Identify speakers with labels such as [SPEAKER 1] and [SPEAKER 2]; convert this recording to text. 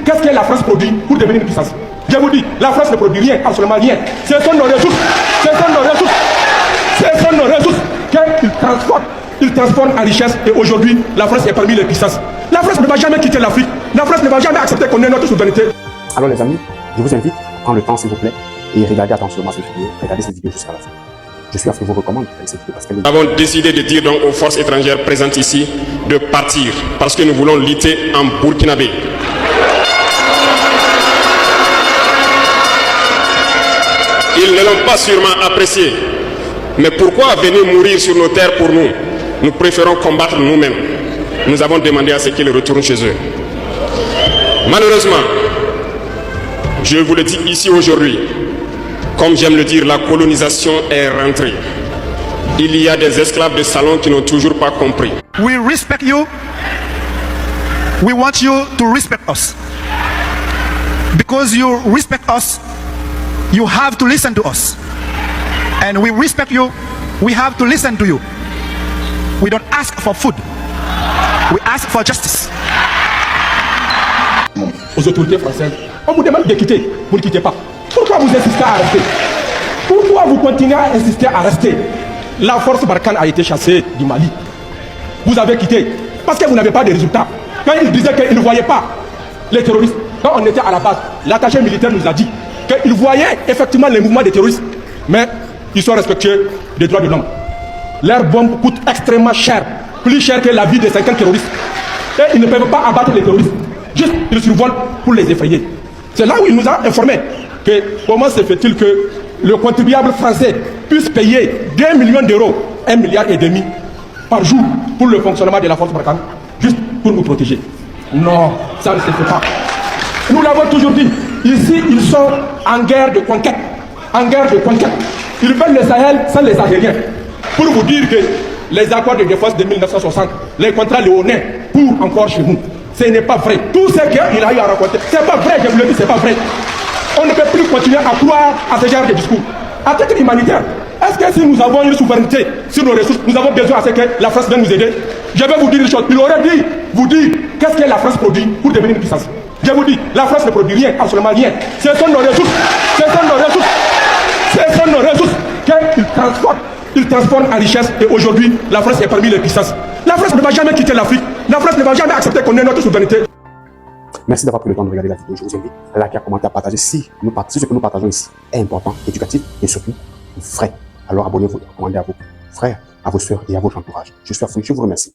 [SPEAKER 1] Qu'est-ce que la France produit pour devenir une puissance? Je vous dis, la France ne produit rien, absolument rien. Ce sont nos ressources, ce sont nos ressources, ce sont nos ressources qu'ils transforment en richesse. Et aujourd'hui, la France est parmi les puissances. La France ne va jamais quitter l'Afrique. La France ne va jamais accepter qu'on ait notre souveraineté.
[SPEAKER 2] Alors les amis, je vous invite à prendre le temps s'il vous plaît et regardez attentivement cette vidéo, regardez cette vidéo jusqu'à la fin. Je suis à ce que vous recommande cette vidéo parce qu'elle est...
[SPEAKER 3] Nous avons décidé de dire donc aux forces étrangères présentes ici de partir parce que nous voulons lutter en Burkinabé. Ils ne l'ont pas sûrement apprécié. Mais pourquoi venir mourir sur nos terres pour nous? Nous préférons combattre nous-mêmes. Nous avons demandé à ce qu'ils retournent chez eux. Malheureusement, je vous le dis ici aujourd'hui, comme j'aime le dire, la colonisation est rentrée. Il y a des esclaves de salon qui n'ont toujours pas compris.
[SPEAKER 4] We respect you. We want you to respect us. Because you respect us, you have to listen to us. And we respect you, we have to listen to you. We don't ask for food. We ask for justice.
[SPEAKER 1] Aux autorités françaises, on vous demande de quitter, vous ne quittez pas. Pourquoi vous insistez à rester? Pourquoi vous continuez à insister à rester? La force Barkhane a été chassée du Mali. Vous avez quitté parce que vous n'avez pas de résultats. Quand ils disaient qu'ils ne voyaient pas les terroristes, quand on était à la base, l'attaché militaire nous a dit qu'ils voyaient effectivement les mouvements des terroristes, mais ils sont respectueux des droits de l'homme. Leurs bombes coûtent extrêmement cher, plus cher que la vie de 50 terroristes. Et ils ne peuvent pas abattre les terroristes. Juste, ils survolent pour les effrayer. C'est là où il nous a informé que comment se fait-il que le contribuable français puisse payer 2 millions d'euros, 1,5 milliard par jour pour le fonctionnement de la force Barkhane, juste pour nous protéger. Non, ça ne se fait pas. Nous l'avons toujours dit, ici ils sont en guerre de conquête. En guerre de conquête. Ils veulent le Sahel sans les Saheliens. Pour vous dire que les accords de défense de 1960, les contrats léonins, pour encore chez nous, ce n'est pas vrai. Tout ce qu'il a eu à raconter, c'est pas vrai, je vous le dis, c'est pas vrai. On ne peut plus continuer à croire à ce genre de discours. À titre humanitaire, est-ce que si nous avons une souveraineté sur nos ressources, nous avons besoin à ce que la France vienne nous aider? Je vais vous dire une chose. Il aurait dit, vous dire, qu'est-ce que la France produit pour devenir une puissance? Je vous dis, la France ne produit rien, absolument rien. Ce sont nos ressources, ce sont nos ressources, ce sont nos ressources qu'ils transforment en richesse. Et aujourd'hui, la France est parmi les puissances. La France ne va jamais quitter l'Afrique. La France ne va jamais accepter qu'on ait notre souveraineté.
[SPEAKER 2] Merci d'avoir pris le temps de regarder la vidéo. Je vous invite à liker, à commenter, à partager si ce que nous partageons ici est important, éducatif et surtout vrai. Alors abonnez-vous et recommandez à vos frères, à vos soeurs et à votre entourage. Je suis à fond, je vous remercie.